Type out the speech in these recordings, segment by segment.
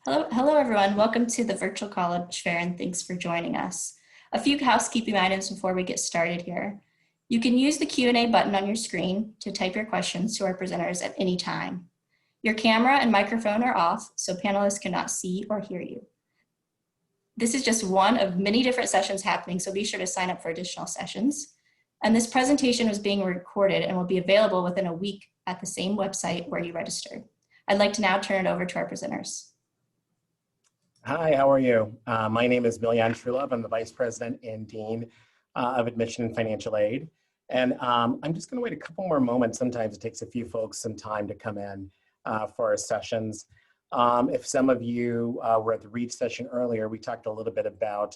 Hello everyone. Welcome to the Virtual College Fair and thanks for joining us. A few housekeeping items before we get started here. You can use the Q&A button on your screen to type your questions to our presenters at any time. Your camera and microphone are off, so panelists cannot see or hear you. This is just one of many different sessions happening, so be sure to sign up for additional sessions. And this presentation is being recorded and will be available within a week at the same website where you registered. I'd like to now turn it over to our presenters. Hi, how are you? My name is Miljan Trulove. I'm the Vice President and Dean of Admission and Financial Aid. And I'm just gonna wait a couple more moments. Sometimes it takes a few folks some time to come in for our sessions. If some of you were at the Reed session earlier, we talked a little bit about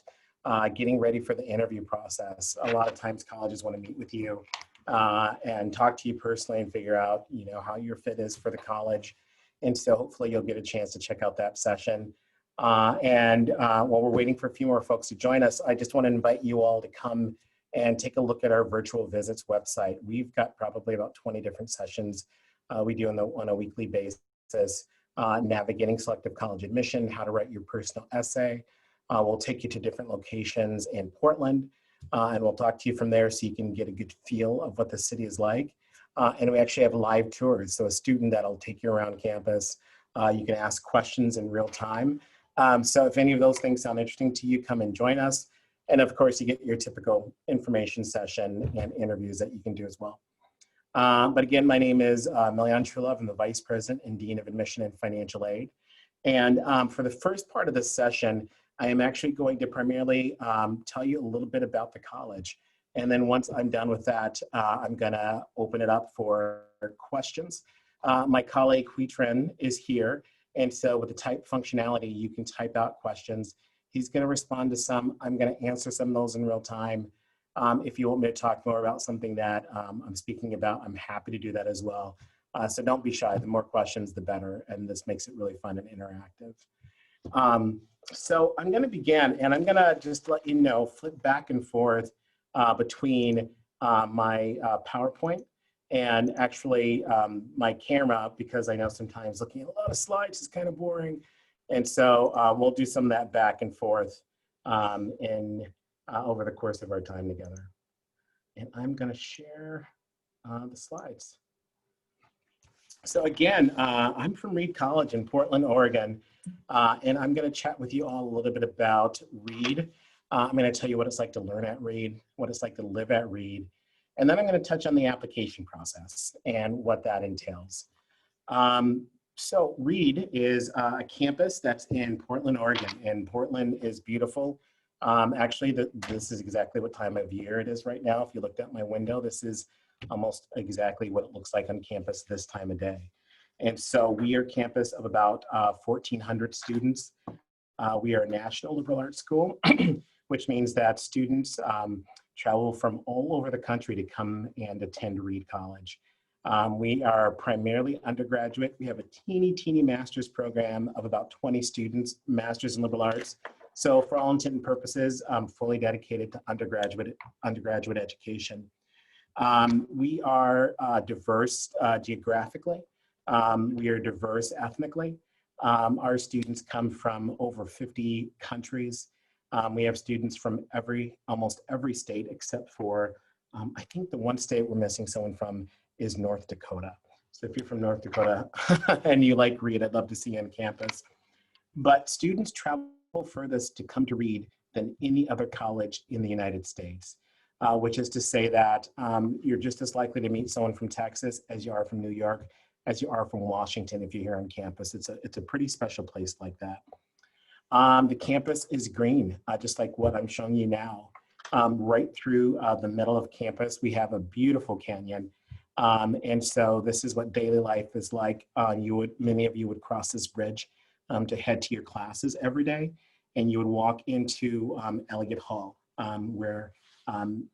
getting ready for the interview process. A lot of times colleges wanna meet with you and talk to you personally and figure out how your fit is for the college. And so hopefully you'll get a chance to check out that session. While we're waiting for a few more folks to join us, I just want to invite you all to come and take a look at our virtual visits website. We've got probably about 20 different sessions we do on a weekly basis, navigating selective college admission, how to write your personal essay. We'll take you to different locations in Portland, and we'll talk to you from there so you can get a good feel of what the city is like. And we actually have live tours, so a student that'll take you around campus. You can ask questions in real time. So if any of those things sound interesting to you, come and join us. And of course, you get your typical information session and interviews that you can do as well. But again, my name is Miljan Trulove. I'm the Vice President and Dean of Admission and Financial Aid. And for the first part of this session, I am actually going to primarily tell you a little bit about the college. And then once I'm done with that, I'm gonna open it up for questions. My colleague Huitren is here. And so with the type functionality, you can type out questions. He's gonna respond to some. I'm gonna answer some of those in real time. If you want me to talk more about something that I'm speaking about, I'm happy to do that as well. So don't be shy, the more questions, the better. And this makes it really fun and interactive. So I'm gonna begin and I'm gonna just let you know, flip back and forth between my PowerPoint and actually my camera, because I know sometimes looking at a lot of slides is kind of boring. And so we'll do some of that back and forth over the course of our time together. And I'm gonna share the slides. So again, I'm from Reed College in Portland, Oregon, and I'm gonna chat with you all a little bit about Reed. I'm gonna tell you what it's like to learn at Reed, what it's like to live at Reed, and then I'm going to touch on the application process and what that entails. So Reed is a campus that's in Portland, Oregon, and Portland is beautiful. Actually, this is exactly what time of year it is right now. If you looked out my window, this is almost exactly what it looks like on campus this time of day. And so we are a campus of about 1,400 students. We are a national liberal arts school, which means that students travel from all over the country to come and attend Reed College. We are primarily undergraduate. We have a teeny master's program of about 20 students, masters in liberal arts. So for all intent and purposes, I'm fully dedicated to undergraduate education. We are diverse geographically. We are diverse ethnically. Our students come from over 50 countries. We have students from almost every state except for, I think the one state we're missing someone from is North Dakota. So if you're from North Dakota and you like Reed, I'd love to see you on campus. But students travel furthest to come to Reed than any other college in the United States, which is to say that you're just as likely to meet someone from Texas as you are from New York, as you are from Washington if you're here on campus. It's a pretty special place like that. The campus is green, just like what I'm showing you now. Right through the middle of campus, we have a beautiful canyon. And so this is what daily life is like. Many of you would cross this bridge to head to your classes every day. And you would walk into Elliott Hall, where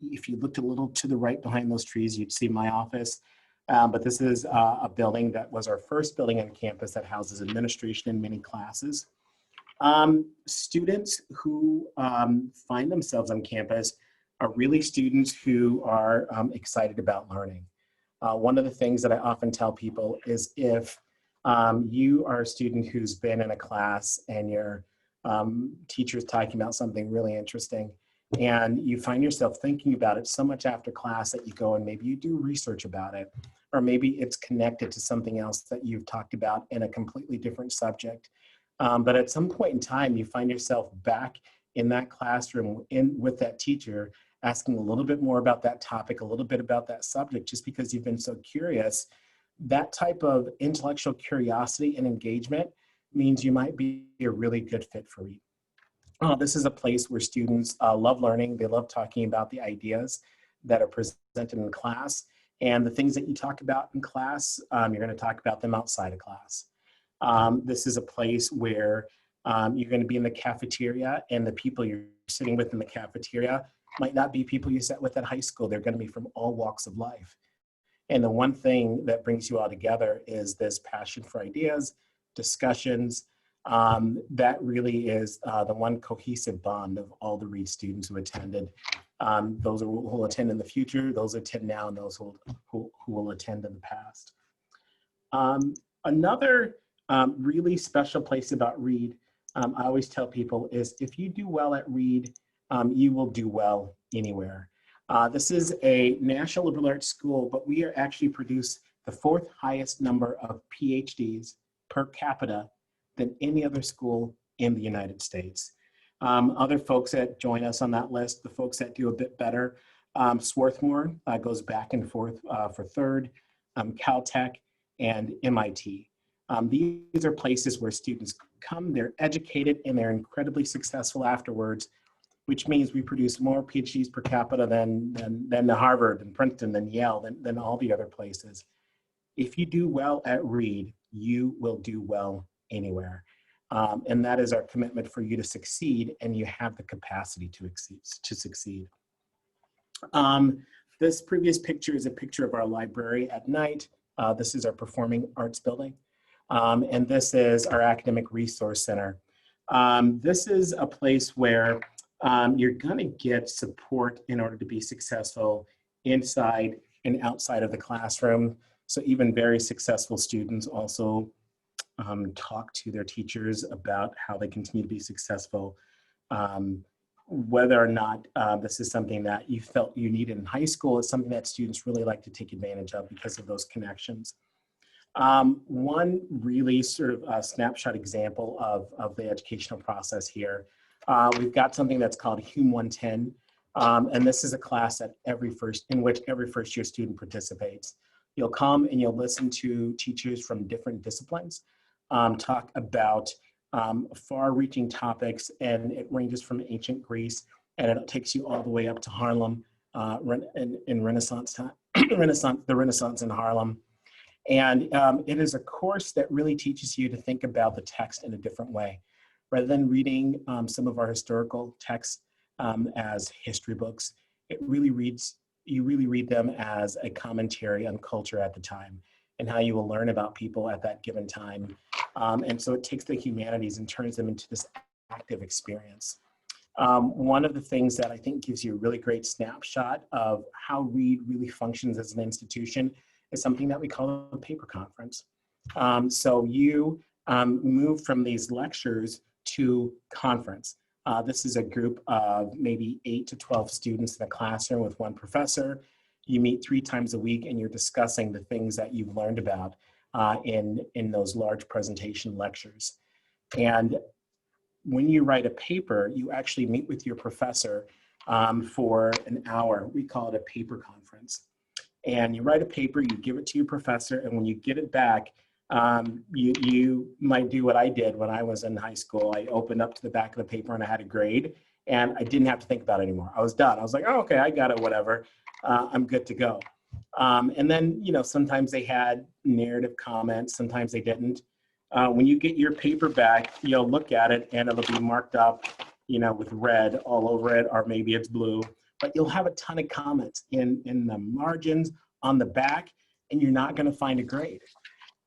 if you looked a little to the right behind those trees, you'd see my office. But this is a building that was our first building on campus that houses administration and many classes. Students who find themselves on campus are really students who are excited about learning. One of the things that I often tell people is if You are a student who's been in a class and your teacher's talking about something really interesting, and you find yourself thinking about it so much after class that you go and maybe you do research about it, or maybe it's connected to something else that you've talked about in a completely different subject. But at some point in time, you find yourself back in that classroom with that teacher, asking a little bit more about that topic, a little bit about that subject, just because you've been so curious. That type of intellectual curiosity and engagement means you might be a really good fit for Reed. This is a place where students love learning. They love talking about the ideas that are presented in class, and the things that you talk about in class, you're going to talk about them outside of class. This is a place where you're going to be in the cafeteria, and the people you're sitting with in the cafeteria might not be people you sat with at high school. They're going to be from all walks of life. And the one thing that brings you all together is this passion for ideas, discussions. That really is the one cohesive bond of all the Reed students who attended. Those who will attend in the future, those who attend now, and those who will attend in the past. Another really special place about Reed, I always tell people, is if you do well at Reed, you will do well anywhere. This is a national liberal arts school, but we are actually produce the 4th highest number of PhDs per capita than any other school in the United States. Other folks that join us on that list, the folks that do a bit better, Swarthmore goes back and forth for 3rd, Caltech, and MIT. These are places where students come, they're educated, and they're incredibly successful afterwards, which means we produce more PhDs per capita than the Harvard and Princeton and Yale, than all the other places. If you do well at Reed, you will do well anywhere. And that is our commitment for you to succeed, and you have the capacity to succeed. This previous picture is a picture of our library at night. This is our performing arts building. And this is our academic resource center. This is a place where you're gonna get support in order to be successful inside and outside of the classroom. So even very successful students also talk to their teachers about how they continue to be successful. Whether or not this is something that you felt you needed in high school, it's something that students really like to take advantage of because of those connections. One really sort of snapshot example of the educational process here. We've got something that's called HUME 110, and this is a class that in which every first year student participates. You'll come and you'll listen to teachers from different disciplines talk about far-reaching topics, and it ranges from ancient Greece, and it takes you all the way up to Harlem in Renaissance time, the Renaissance in Harlem. And it is a course that really teaches you to think about the text in a different way. Rather than reading some of our historical texts as history books, you really read them as a commentary on culture at the time and how you will learn about people at that given time. And so it takes the humanities and turns them into this active experience. One of the things that I think gives you a really great snapshot of how Reed really functions as an institution is something that we call a paper conference. So you move from these lectures to conference. This is a group of maybe 8 to 12 students in a classroom with one professor. You meet 3 times a week and you're discussing the things that you've learned about in those large presentation lectures. And when you write a paper, you actually meet with your professor for an hour. We call it a paper conference. And you write a paper, you give it to your professor, and when you get it back, you might do what I did when I was in high school. I opened up to the back of the paper and I had a grade, and I didn't have to think about it anymore. I was done. I was like, oh, okay, I got it, whatever. I'm good to go. And then, sometimes they had narrative comments, sometimes they didn't. When you get your paper back, you'll look at it and it'll be marked up, with red all over it, or maybe it's blue. But you'll have a ton of comments in the margins, on the back, and you're not going to find a grade.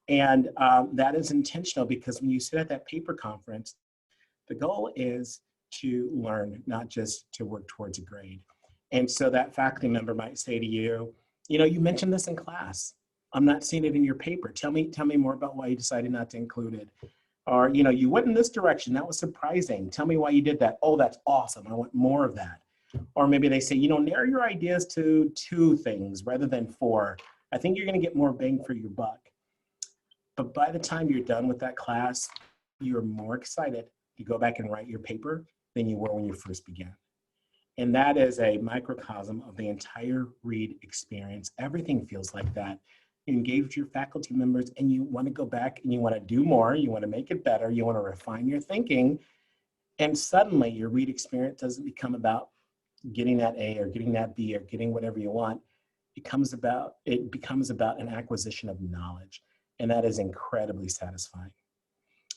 And that is intentional, because when you sit at that paper conference, the goal is to learn, not just to work towards a grade. And so that faculty member might say to you, you mentioned this in class. I'm not seeing it in your paper. Tell me more about why you decided not to include it. Or, you know, you went in this direction. That was surprising. Tell me why you did that. Oh, that's awesome. I want more of that. Or maybe they say, you know, narrow your ideas to 2 things rather than 4. I think you're going to get more bang for your buck. But by the time you're done with that class, you're more excited to go back and write your paper than you were when you first began. And that is a microcosm of the entire Reed experience. Everything feels like that. You engage with your faculty members and you want to go back and you want to do more, you want to make it better, you want to refine your thinking. And suddenly your Reed experience doesn't become about getting that A or getting that B or getting whatever you want. It becomes about an acquisition of knowledge. And that is incredibly satisfying.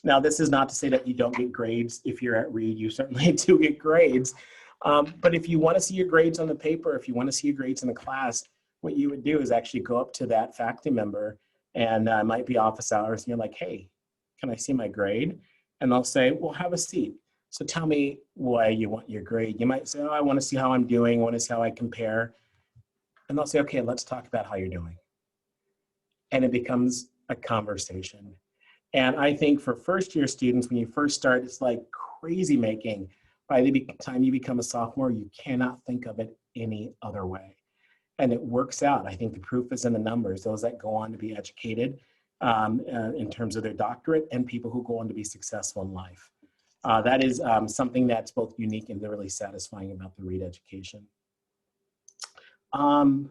Now, this is not to say that you don't get grades. If you're at Reed, you certainly do get grades. But if you want to see your grades on the paper, if you want to see your grades in the class, what you would do is actually go up to that faculty member, and it might be office hours, and you're like, hey, can I see my grade? And they'll say, well, have a seat. So tell me why you want your grade. You might say, oh, I want to see how I'm doing. I want to see how I compare. And they'll say, okay, let's talk about how you're doing. And it becomes a conversation. And I think for first-year students, when you first start, it's like crazy making. By the time you become a sophomore, you cannot think of it any other way. And it works out. I think the proof is in the numbers. Those that go on to be educated in terms of their doctorate and people who go on to be successful in life. That is something that's both unique and really satisfying about the Reed education. And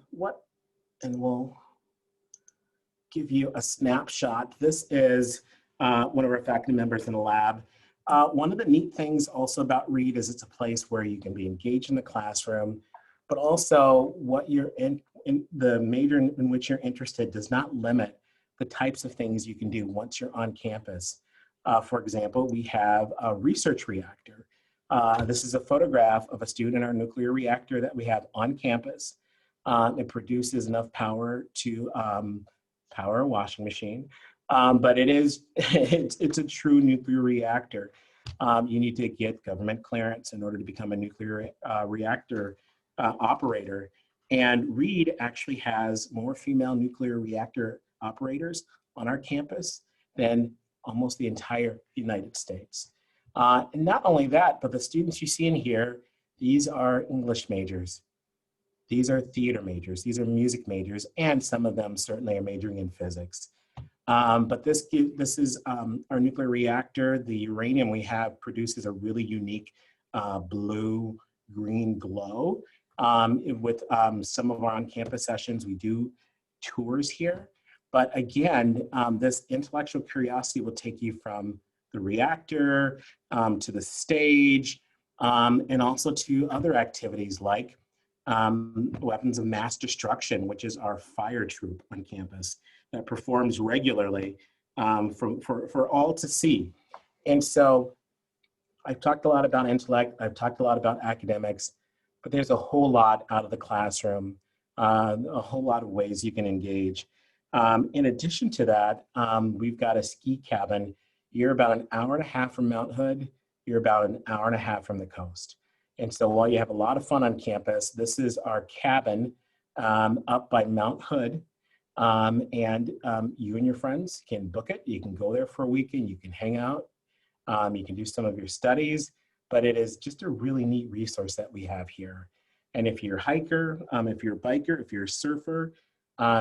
we'll give you a snapshot. This is one of our faculty members in the lab. One of the neat things also about Reed is it's a place where you can be engaged in the classroom, but also what you're in the major in which you're interested does not limit the types of things you can do once you're on campus. For example, we have a research reactor. This is a photograph of a student in our nuclear reactor that we have on campus. It produces enough power to power a washing machine, but it's a true nuclear reactor. You need to get government clearance in order to become a nuclear reactor operator. And Reed actually has more female nuclear reactor operators on our campus than almost the entire United States. And not only that, but the students you see in here, these are English majors. These are theater majors, these are music majors, and some of them certainly are majoring in physics. But this is our nuclear reactor. The uranium we have produces a really unique blue-green glow. With some of our on-campus sessions, we do tours here. But again, this intellectual curiosity will take you from the reactor to the stage and also to other activities like weapons of mass destruction, which is our fire troop on campus that performs regularly for all to see. And so I've talked a lot about intellect, I've talked a lot about academics, but there's a whole lot out of the classroom, a whole lot of ways you can engage. In addition to that, we've got a ski cabin. You're about an hour and a half from Mount Hood, you're about an hour and a half from the coast. And so while you have a lot of fun on campus, this is our cabin up by Mount Hood. You and your friends can book it. You can go there for a weekend. You can hang out. You can do some of your studies. But it is just a really neat resource that we have here. And if you're a hiker, if you're a biker, if you're a surfer,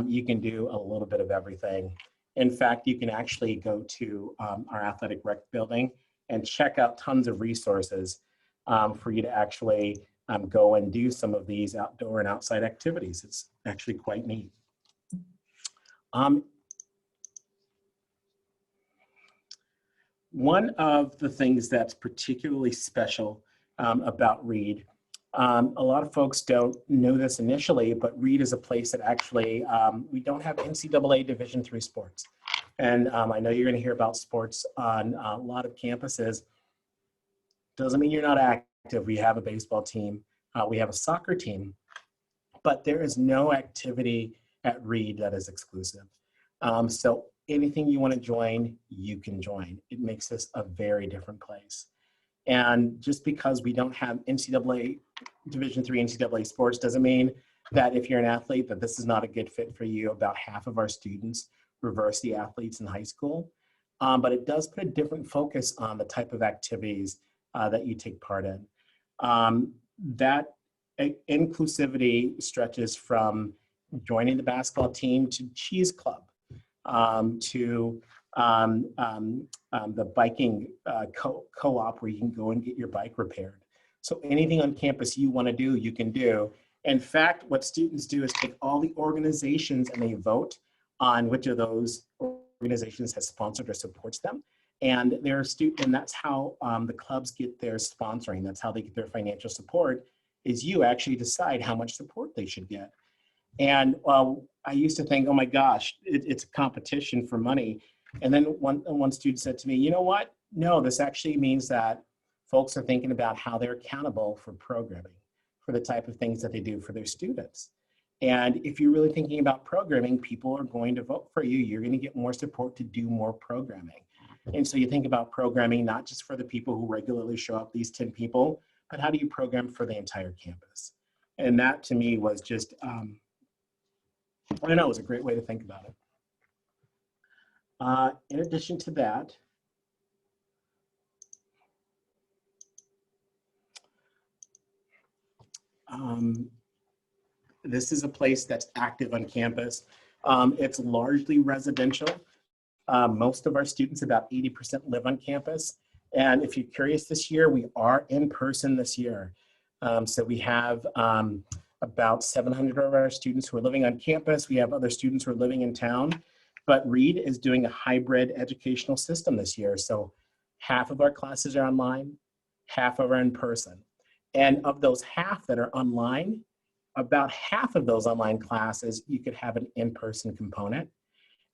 you can do a little bit of everything. In fact, you can actually go to our athletic rec building and check out tons of resources for you to actually go and do some of these outdoor and outside activities. It's actually quite neat. One of the things that's particularly special about Reed, a lot of folks don't know this initially, but Reed is a place that actually, we don't have NCAA Division III sports. And I know you're gonna hear about sports on a lot of campuses. Doesn't mean you're not active. We have a baseball team, we have a soccer team, but there is no activity at Reed that is exclusive. So anything you want to join, you can join. It makes this a very different place. And just because we don't have NCAA Division III NCAA sports doesn't mean that if you're an athlete, that this is not a good fit for you. About half of our students were varsity athletes in high school. But it does put a different focus on the type of activities that you take part in. That inclusivity stretches from joining the basketball team to cheese club, to the biking co-op where you can go and get your bike repaired. So anything on campus you want to do, you can do. In fact, what students do is take all the organizations and they vote on which of those organizations has sponsored or supports them. And and that's how the clubs get their sponsoring. That's how they get their financial support, is you actually decide how much support they should get. And I used to think, oh my gosh, it's a competition for money. And then one student said to me, you know what? No, this actually means that folks are thinking about how they're accountable for programming, for the type of things that they do for their students. And if you're really thinking about programming, people are going to vote for you. You're going to get more support to do more programming. And so you think about programming, not just for the people who regularly show up, these 10 people, but how do you program for the entire campus? And that to me was just, I don't know, it was a great way to think about it. In addition to that, this is a place that's active on campus. It's largely residential. Most of our students, about 80%, live on campus. And if you're curious, this year, we are in person this year. So we have about 700 of our students who are living on campus. We have other students who are living in town. But Reed is doing a hybrid educational system this year. So half of our classes are online, half of are in person. And of those half that are online, about half of those online classes, you could have an in-person component.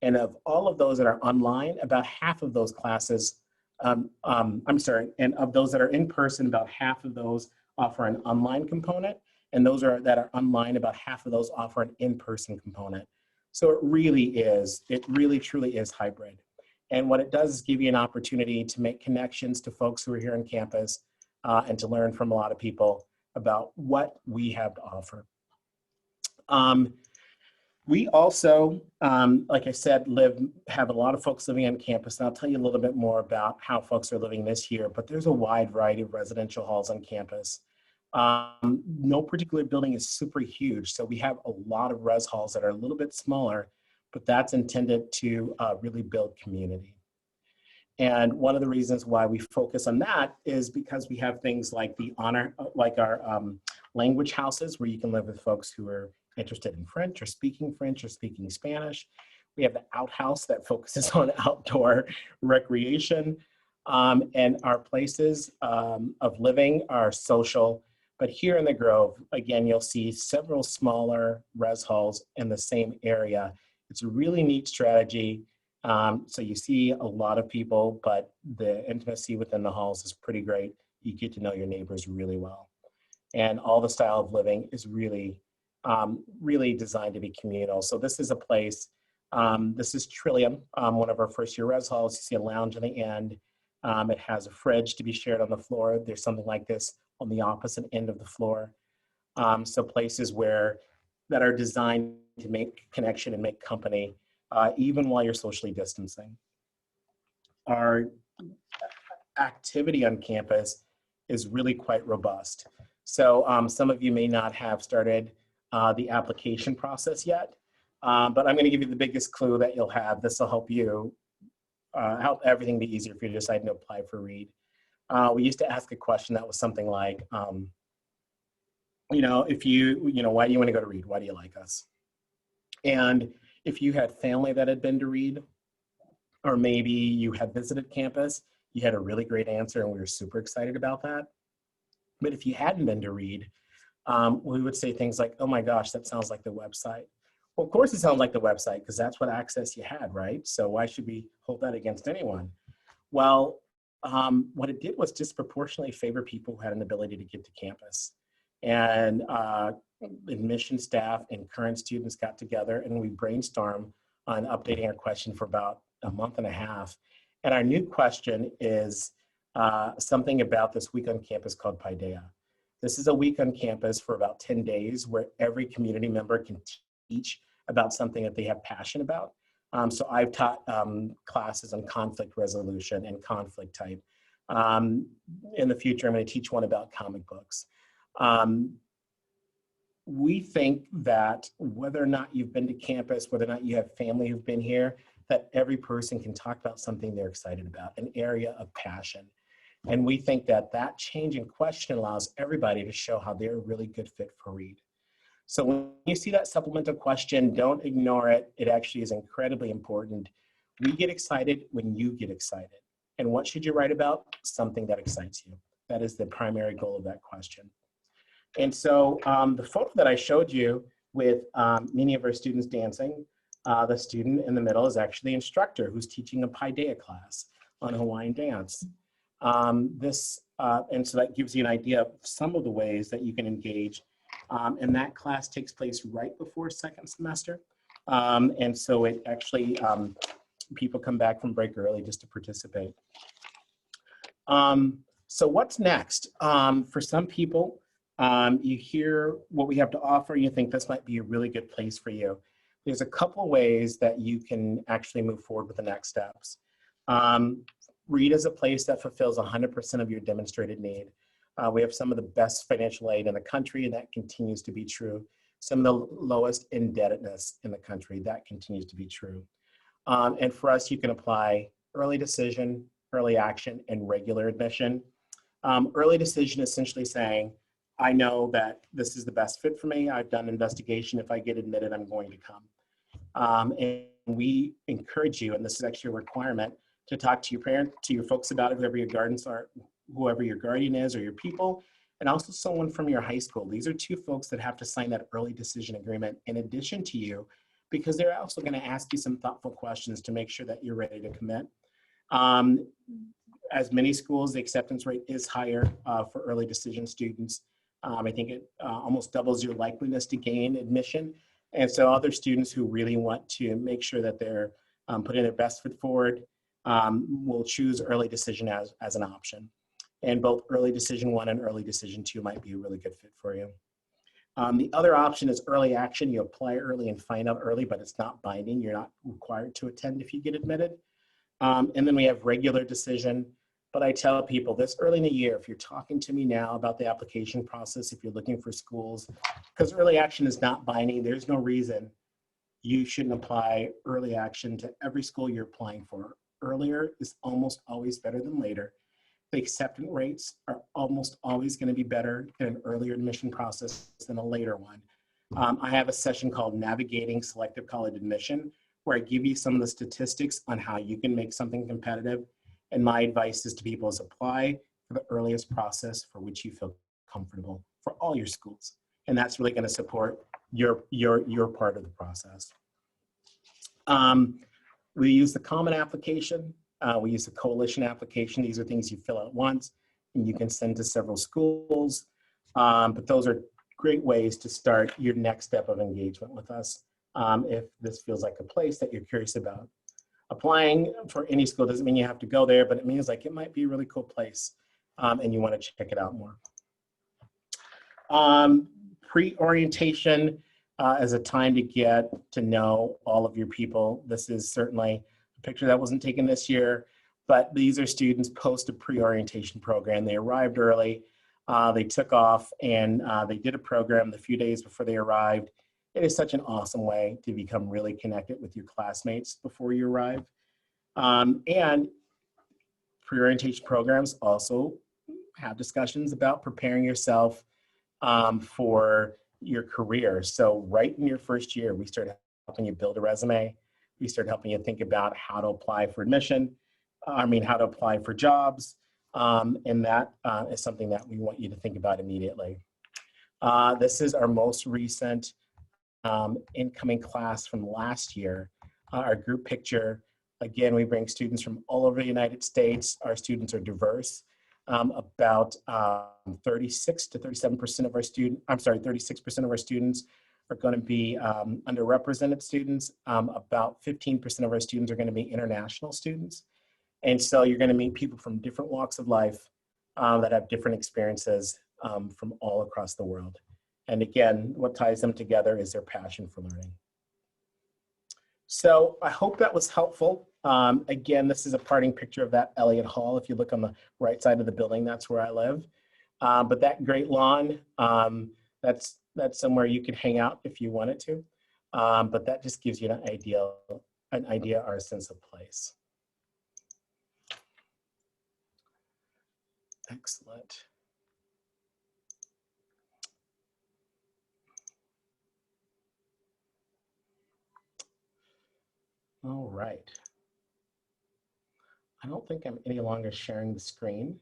And of all of those that are online, about half of those classes, and of those that are in person, about half of those offer an online component. And those that are online, about half of those offer an in-person component. So it really truly is hybrid. And what it does is give you an opportunity to make connections to folks who are here on campus and to learn from a lot of people about what we have to offer. We also, like I said, have a lot of folks living on campus, and I'll tell you a little bit more about how folks are living this year, but there's a wide variety of residential halls on campus. No particular building is super huge, so we have a lot of res halls that are a little bit smaller, but that's intended to really build community. And one of the reasons why we focus on that is because we have things like our language houses where you can live with folks who are interested in French or speaking Spanish. We have the outhouse that focuses on outdoor recreation. And our places of living are social. But here in the Grove, again, you'll see several smaller res halls in the same area. It's a really neat strategy. So you see a lot of people, but the intimacy within the halls is pretty great. You get to know your neighbors really well. And all the style of living is really designed to be communal. So this is a place, this is Trillium, one of our first year res halls. You see a lounge on the end. It has a fridge to be shared on the floor. There's something like this on the opposite end of the floor. So places that are designed to make connection and make company, even while you're socially distancing. Our activity on campus is really quite robust. So some of you may not have started the application process yet, but I'm going to give you the biggest clue that you'll have. This will help you, help everything be easier if you decide to apply for Reed. We used to ask a question that was something like, why do you want to go to Reed? Why do you like us? And if you had family that had been to Reed, or maybe you had visited campus, you had a really great answer and we were super excited about that. But if you hadn't been to Reed, we would say things like, oh my gosh, that sounds like the website. Well, of course it sounds like the website because that's what access you had, right? So why should we hold that against anyone? Well, what it did was disproportionately favor people who had an ability to get to campus. And admission staff and current students got together and we brainstormed on updating our question for about a month and a half. And our new question is something about this week on campus called Paideia. This is a week on campus for about 10 days where every community member can teach about something that they have passion about. So I've taught classes on conflict resolution and conflict type. In the future, I'm going to teach one about comic books. We think that whether or not you've been to campus, whether or not you have family who've been here, that every person can talk about something they're excited about, an area of passion. And we think that that change in question allows everybody to show how they're a really good fit for Reed. So when you see that supplemental question, don't ignore it. It actually is incredibly important. We get excited when you get excited. And what should you write about? Something that excites you. That is the primary goal of that question. And so the photo that I showed you with many of our students dancing, the student in the middle is actually the instructor who's teaching a Paideia class on Hawaiian dance. And so that gives you an idea of some of the ways that you can engage. And that class takes place right before second semester. And so it actually, people come back from break early just to participate. So what's next? For some people, you hear what we have to offer, you think this might be a really good place for you. There's a couple ways that you can actually move forward with the next steps. Reed is a place that fulfills 100% of your demonstrated need. We have some of the best financial aid in the country, and that continues to be true. Some of the lowest indebtedness in the country, that continues to be true. And for us, you can apply early decision, early action, and regular admission. Early decision is essentially saying, I know that this is the best fit for me. I've done investigation. If I get admitted, I'm going to come. And we encourage you, and this is actually a requirement, to talk to your parents, to your folks about it, whoever your guardians are, whoever your guardian is, or your people, and also someone from your high school. These are two folks that have to sign that early decision agreement in addition to you, because they're also going to ask you some thoughtful questions to make sure that you're ready to commit. As many schools, the acceptance rate is higher for early decision students. I think it almost doubles your likeliness to gain admission. And so other students who really want to make sure that they're putting their best foot forward will choose early decision as an option. And both early decision 1 and early decision 2 might be a really good fit for you. The other option is early action. You apply early and find out early, but it's not binding. You're not required to attend if you get admitted. And then we have regular decision. But I tell people this early in the year, if you're talking to me now about the application process, if you're looking for schools, because early action is not binding, there's no reason you shouldn't apply early action to every school you're applying for. Earlier is almost always better than later. The acceptance rates are almost always going to be better in an earlier admission process than a later one. I have a session called Navigating Selective College Admission, where I give you some of the statistics on how you can make something competitive. And my advice is to people is apply for the earliest process for which you feel comfortable for all your schools. And that's really going to support your part of the process. We use the common application. We use the coalition application. These are things you fill out once and you can send to several schools. But those are great ways to start your next step of engagement with us if this feels like a place that you're curious about. Applying for any school doesn't mean you have to go there, but it means like it might be a really cool place and you want to check it out more. Pre-orientation is a time to get to know all of your people. This is certainly a picture that wasn't taken this year, but these are students post a pre-orientation program. They arrived early, they took off, and they did a program the few days before they arrived. It is such an awesome way to become really connected with your classmates before you arrive. And pre-orientation programs also have discussions about preparing yourself for your career. So right in your first year, we start helping you build a resume. We start helping you think about how to apply for admission. How to apply for jobs. And that is something that we want you to think about immediately. This is our most recent incoming class from last year. Our group picture, again, we bring students from all over the United States. Our students are diverse. About 36 to 37% of our 36% of our students are going to be underrepresented students. About 15% of our students are going to be international students. And so you're going to meet people from different walks of life that have different experiences from all across the world. And again, what ties them together is their passion for learning. So I hope that was helpful. Again, this is a parting picture of that Elliott Hall. If you look on the right side of the building, that's where I live. But that great lawn, that's somewhere you could hang out if you wanted to. But that just gives you an idea or a sense of place. Excellent. All right. I don't think I'm any longer sharing the screen.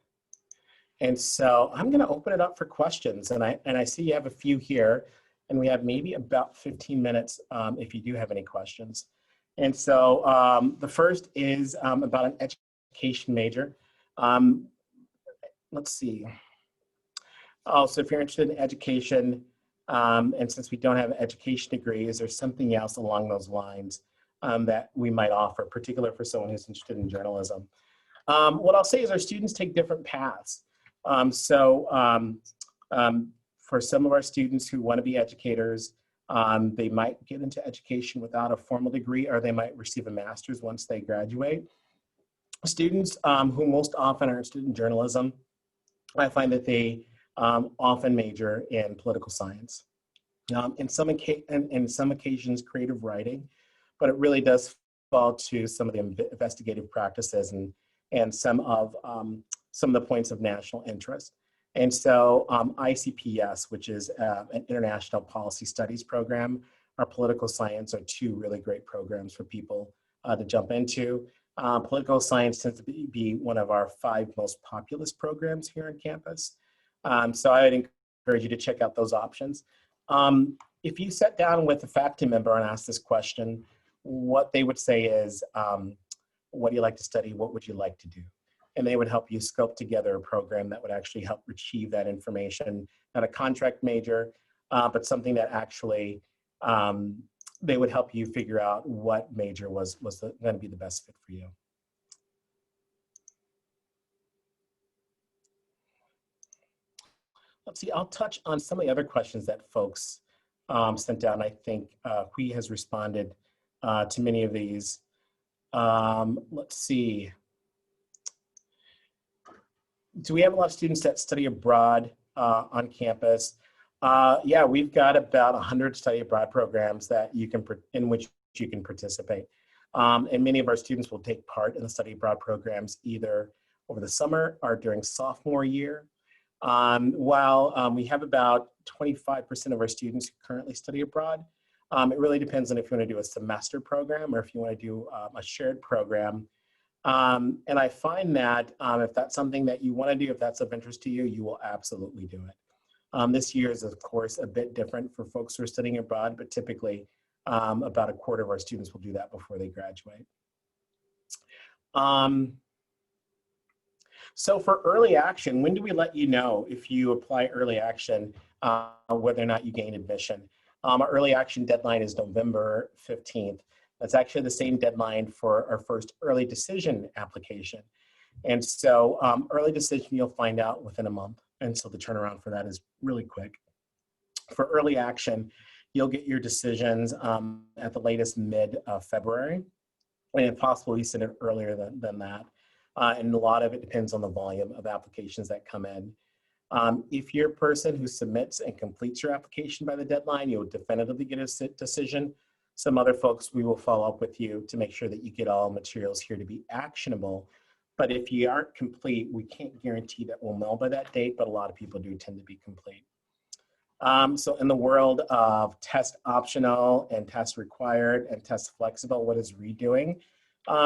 And so I'm going to open it up for questions. And I see you have a few here, and we have maybe about 15 minutes if you do have any questions. And so the first is about an education major. Let's see. Oh, so if you're interested in education, and since we don't have an education degree, is there something else along those lines that we might offer, particularly for someone who's interested in journalism? What I'll say is our students take different paths. For some of our students who want to be educators, they might get into education without a formal degree, or they might receive a master's once they graduate. Students who most often are interested in journalism, I find that they often major in political science. In some occasions, creative writing, but it really does fall to some of the investigative practices and some of the points of national interest. And so ICPS, which is an international policy studies program, or political science are two really great programs for people to jump into. Political science tends to be one of our 5 most populous programs here on campus. So I would encourage you to check out those options. If you sat down with a faculty member and asked this question, what they would say is, what do you like to study? What would you like to do? And they would help you scope together a program that would actually help achieve that information, not a contract major, but something that actually, they would help you figure out what major was going to be the best fit for you. Let's see, I'll touch on some of the other questions that folks sent down. I think Hui has responded to many of these. Let's see. Do we have a lot of students that study abroad on campus? Yeah, we've got about 100 study abroad programs that in which you can participate. And many of our students will take part in the study abroad programs either over the summer or during sophomore year. While we have about 25% of our students who currently study abroad, it really depends on if you want to do a semester program or if you want to do a shared program. And I find that if that's something that you want to do, if that's of interest to you, you will absolutely do it. This year is, of course, a bit different for folks who are studying abroad, but typically about a quarter of our students will do that before they graduate. So for early action, when do we let you know if you apply early action, whether or not you gain admission? Our early action deadline is November 15th. That's actually the same deadline for our first early decision application. And so early decision, you'll find out within a month. And so the turnaround for that is really quick. For early action, you'll get your decisions at the latest mid-February. And if possible, you send it earlier than that. And a lot of it depends on the volume of applications that come in. If you're a person who submits and completes your application by the deadline, you'll definitively get a decision. Some other folks, we will follow up with you to make sure that you get all materials here to be actionable. But if you aren't complete, we can't guarantee that we'll know by that date, but a lot of people do tend to be complete. So in the world of test optional and test required and test flexible, what is Reed doing?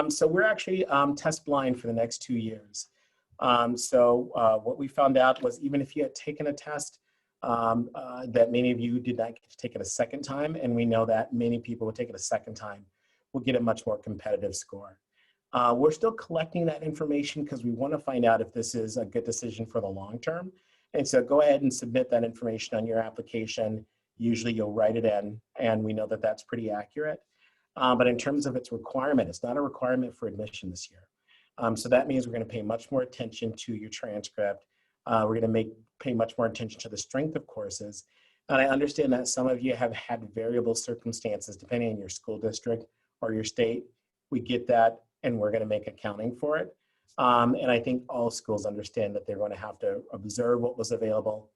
So we're actually test blind for the next 2 years. What we found out was even if you had taken a test, that many of you did not get to take it a second time, and we know that many people would take it a second time will get a much more competitive score. We're still collecting that information because we want to find out if this is a good decision for the long term. And so go ahead and submit that information on your application. Usually you'll write it in, and we know that that's pretty accurate. But in terms of its requirement, it's not a requirement for admission this year. So that means we're going to pay much more attention to your transcript. We're going to pay much more attention to the strength of courses. And I understand that some of you have had variable circumstances depending on your school district or your state. We get that, and we're going to make accounting for it. And I think all schools understand that they're going to have to observe what was available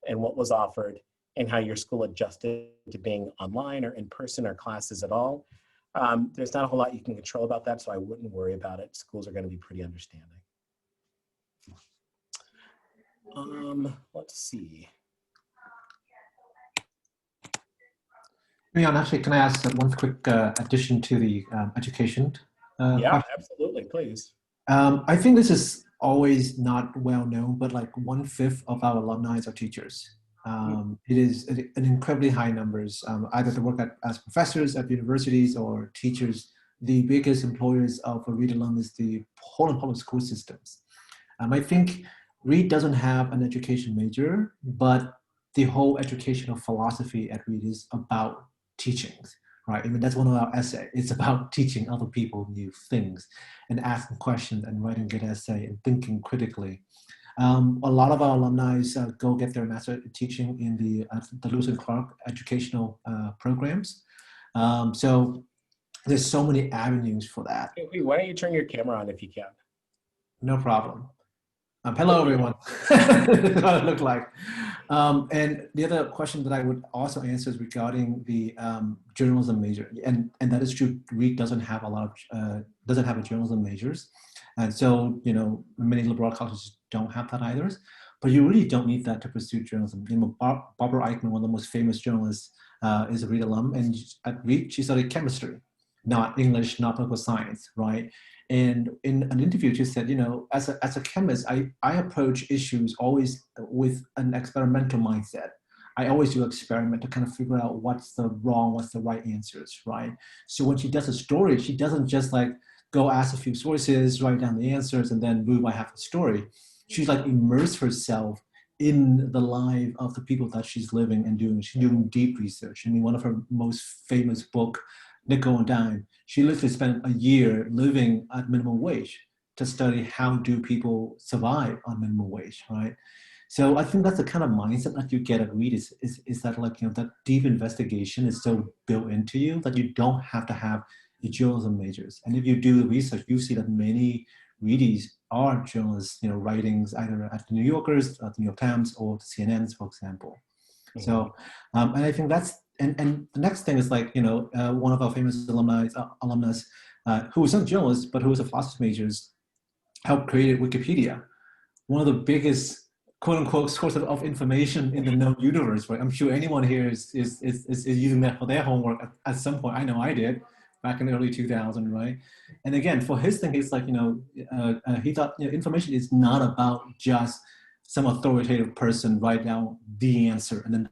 and what was offered and how your school adjusted to being online or in person or classes at all. There's not a whole lot you can control about that, so I wouldn't worry about it. Schools are going to be pretty understanding. Let's see. Leon, actually, can I ask one quick addition to the education? Yeah, Question? absolutely, please. I think this is always not well known, but like 1/5 of our alumni are teachers. It is an incredibly high numbers, either to work as professors at universities or teachers. The biggest employers of a Reed alum is the Portland public school systems. I think Reed doesn't have an education major, but the whole educational philosophy at Reed is about teachings, right? I mean, that's one of our essay. It's about teaching other people new things and asking questions and writing a good essay and thinking critically. A lot of our alumni go get their master in teaching in the Lewis and Clark educational programs. So there's so many avenues for that. Hey, why don't you turn your camera on if you can? No problem. Hello, everyone. That's what it looked like. And the other question that I would also answer is regarding the journalism major, and that is true. Reed doesn't have a lot of doesn't have a journalism majors, and so many liberal colleges don't have that either. But you really don't need that to pursue journalism. Barbara Eichmann, one of the most famous journalists, is a Reed alum, and at Reed she studied chemistry, not English, not political science, right? And in an interview, she said, as a chemist, I approach issues always with an experimental mindset. I always do experiment to kind of figure out what's the right answers, right? So when she does a story, she doesn't just like go ask a few sources, write down the answers, and then boom, I have a story. She's like immerse herself in the life of the people that she's living and doing. She's doing deep research. I mean, one of her most famous book, Nickel and Dime, she literally spent a year living at minimum wage to study how do people survive on minimum wage, right? So I think that's the kind of mindset that you get at Reed is that like, that deep investigation is so built into you that you don't have to have the journalism majors. And if you do the research, you see that many Reedies are journalists, writings either at the New Yorkers, at the New York Times, or the CNNs, for example. Mm-hmm. So, and I think that's, and the next thing is like, one of our famous alumnus who was not a journalist, but who was a philosophy major, helped create Wikipedia, one of the biggest quote unquote source of information in the known universe, right? I'm sure anyone here is using that for their homework at some point. I know I did back in the early 2000s, right? And again, for his thing, it's like, he thought information is not about just some authoritative person write down the answer and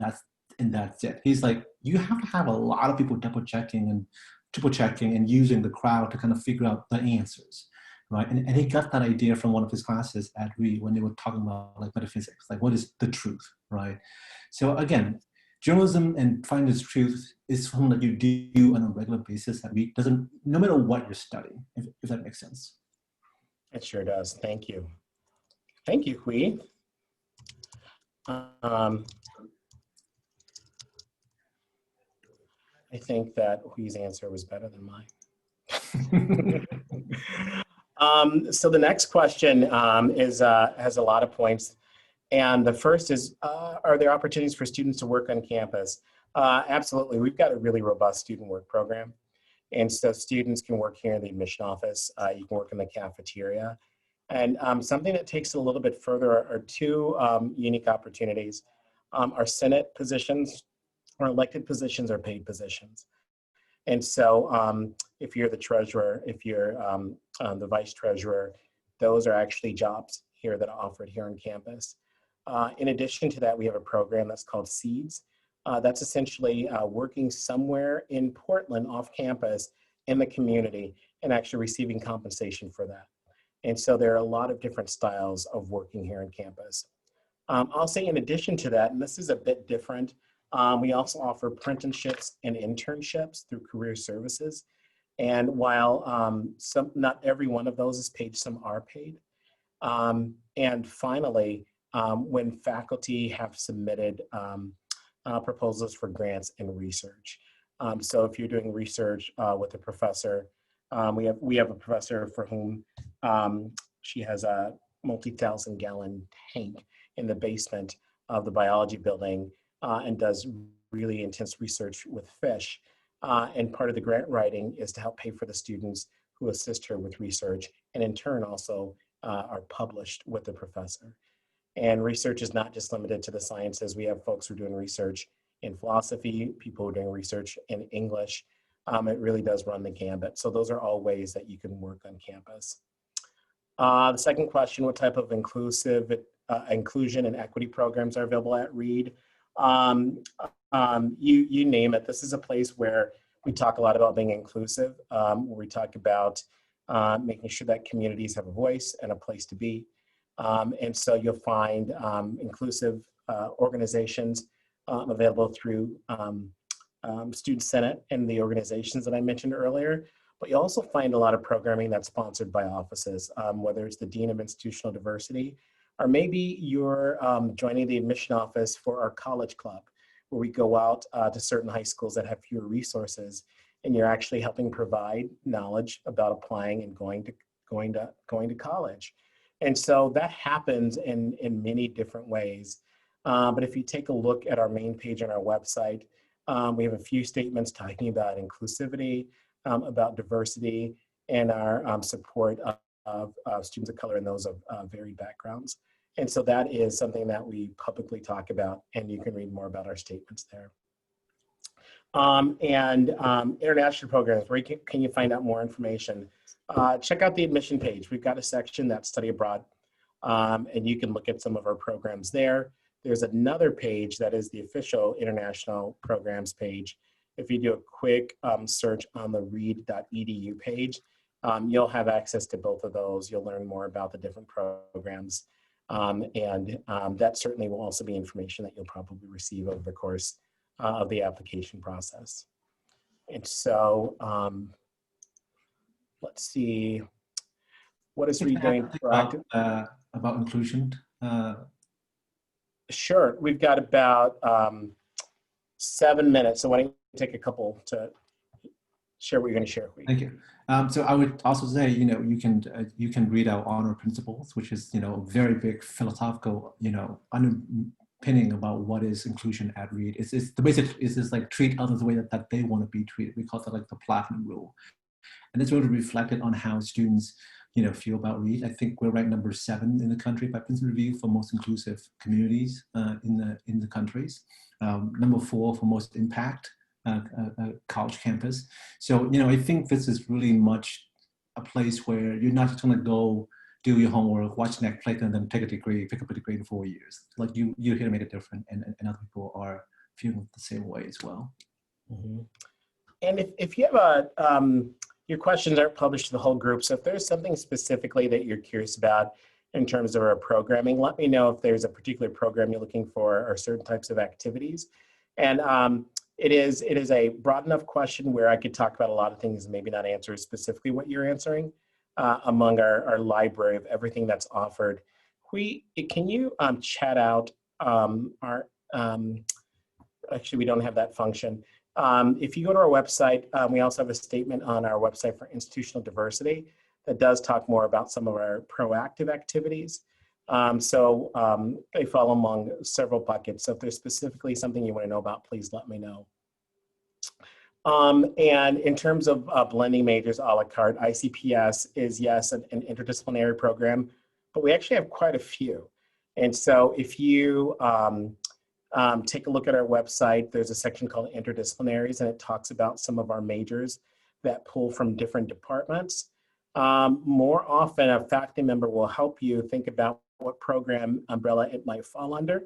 that's it. He's like, you have to have a lot of people double checking and triple checking and using the crowd to kind of figure out the answers, right? And he got that idea from one of his classes at Reed when they were talking about like metaphysics, like what is the truth, right? So again, journalism and finding this truth is something that you do on a regular basis at Reed, no matter what you're studying, if that makes sense. It sure does. Thank you. Thank you, Hui. I think that Hui's answer was better than mine. So the next question has a lot of points. And the first is, are there opportunities for students to work on campus? Absolutely. We've got a really robust student work program. And so students can work here in the admission office. You can work in the cafeteria. And something that takes it a little bit further are two unique opportunities. Our Senate positions, or elected positions, or paid positions. And so if you're the treasurer, if you're the vice treasurer, those are actually jobs here that are offered here on campus. In addition to that, we have a program that's called SEEDS. That's essentially working somewhere in Portland off campus in the community and actually receiving compensation for that. And so there are a lot of different styles of working here on campus. I'll say in addition to that, and this is a bit different, we also offer apprenticeships and internships through career services. And while not every one of those is paid, some are paid. And finally, when faculty have submitted proposals for grants and research. So if you're doing research with a professor, we have a professor for whom she has a multi-thousand-gallon tank in the basement of the biology building and does really intense research with fish. And part of the grant writing is to help pay for the students who assist her with research, and in turn also are published with the professor. And research is not just limited to the sciences. We have folks who are doing research in philosophy, people who are doing research in English. It really does run the gambit. So those are all ways that you can work on campus. The second question, what type of inclusion and equity programs are available at Reed? You name it. This is a place where we talk a lot about being inclusive, where we talk about making sure that communities have a voice and a place to be. And so you'll find inclusive organizations available through Student Senate and the organizations that I mentioned earlier. But you'll also find a lot of programming that's sponsored by offices, whether it's the Dean of Institutional Diversity, or maybe you're joining the admission office for our college club, where we go out to certain high schools that have fewer resources, and you're actually helping provide knowledge about applying and going to college. And so that happens in many different ways. But if you take a look at our main page on our website, we have a few statements talking about inclusivity, about diversity, and our support of students of color and those of varied backgrounds. And so that is something that we publicly talk about, and you can read more about our statements there. International programs, where can you find out more information? Check out the admission page. We've got a section that's study abroad, and you can look at some of our programs there. There's another page that is the official international programs page. If you do a quick search on the reed.edu page, you'll have access to both of those. You'll learn more about the different programs. That certainly will also be information that you'll probably receive over the course of the application process. And so, let's see, what is Reed doing about inclusion? Sure, we've got about 7 minutes, so why don't you take a couple to share what you're going to share with me. Thank you. So I would also say, you can read our honor principles, which is, very big philosophical, underpinning about what is inclusion at Reed. It's the basic is like treat others the way that they want to be treated. We call that like the platinum rule, and it's really reflected on how students, feel about Reed. I think we're ranked number 7 in the country by Princeton Review for most inclusive communities in the countries. Number 4 for most impact. College campus. So, I think this is really much a place where you're not just going to go do your homework, watch Netflix, and then take a degree, pick up a degree in 4 years. Like you're here to make it different, and other people are feeling the same way as well. Mm-hmm. And if you have your questions aren't published to the whole group, so if there's something specifically that you're curious about in terms of our programming, let me know if there's a particular program you're looking for or certain types of activities. And it is a broad enough question where I could talk about a lot of things and maybe not answer specifically what you're answering among our library of everything that's offered. Can you chat out actually we don't have that function. If you go to our website, we also have a statement on our website for institutional diversity that does talk more about some of our proactive activities. They fall among several buckets. So if there's specifically something you want to know about, please let me know. And in terms of blending majors a la carte, ICPS is, yes, an interdisciplinary program, but we actually have quite a few. And so if you take a look at our website, there's a section called interdisciplinaries, and it talks about some of our majors that pull from different departments. More often, a faculty member will help you think about what program umbrella it might fall under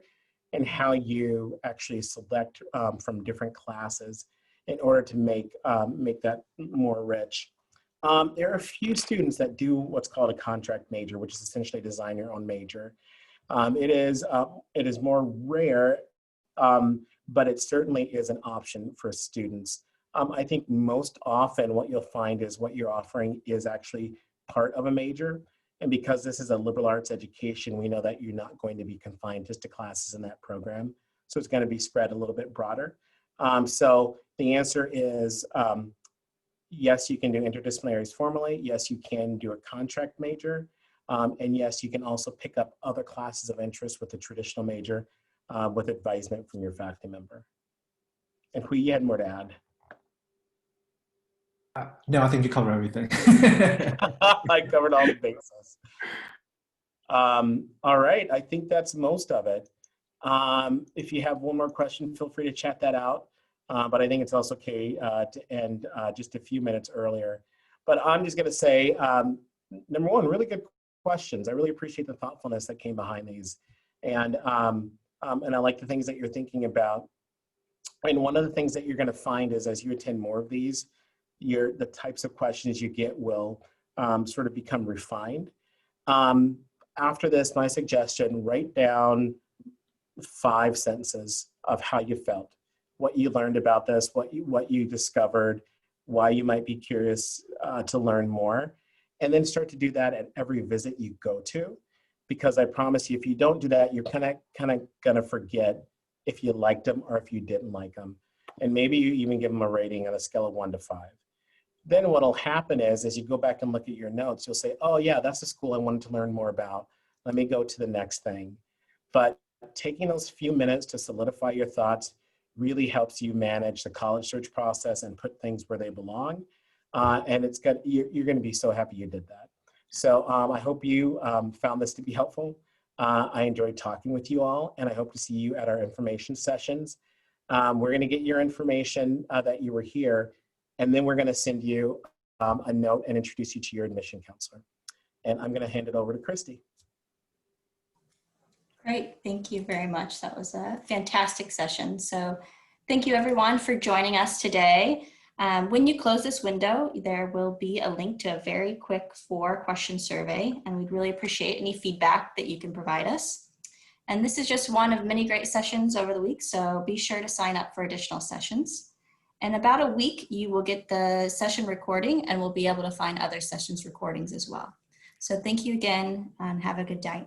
and how you actually select from different classes in order to make that more rich. There are a few students that do what's called a contract major, which is essentially design your own major. It is more rare, but it certainly is an option for students. I think most often what you'll find is what you're offering is actually part of a major. And because this is a liberal arts education, we know that you're not going to be confined just to classes in that program. So it's going to be spread a little bit broader. So the answer is yes, you can do interdisciplinaries formally. Yes, you can do a contract major. And yes, you can also pick up other classes of interest with a traditional major with advisement from your faculty member. And Hui, you had more to add. No, I think you covered everything. I covered all the bases. All right, I think that's most of it. If you have one more question, feel free to chat that out. But I think it's also okay to end just a few minutes earlier. But I'm just gonna say, number one, really good questions. I really appreciate the thoughtfulness that came behind these. And I like the things that you're thinking about. And one of the things that you're gonna find is as you attend more of these, the types of questions you get will sort of become refined. After this, my suggestion, write down 5 sentences of how you felt, what you learned about this, what you discovered, why you might be curious to learn more, and then start to do that at every visit you go to. Because I promise you, if you don't do that, you're kind of gonna forget if you liked them or if you didn't like them. And maybe you even give them a rating on a scale of 1 to 5. Then what'll happen is, as you go back and look at your notes, you'll say, oh yeah, that's a school I wanted to learn more about. Let me go to the next thing. But taking those few minutes to solidify your thoughts really helps you manage the college search process and put things where they belong. And you're gonna be so happy you did that. So I hope you found this to be helpful. I enjoyed talking with you all, and I hope to see you at our information sessions. We're gonna get your information that you were here, and then we're gonna send you a note and introduce you to your admission counselor. And I'm gonna hand it over to Christy. Great, thank you very much. That was a fantastic session. So thank you everyone for joining us today. When you close this window, there will be a link to a very quick 4-question survey, and we'd really appreciate any feedback that you can provide us. And this is just one of many great sessions over the week, so be sure to sign up for additional sessions. In about a week, you will get the session recording and we'll be able to find other sessions recordings as well. So thank you again and have a good day.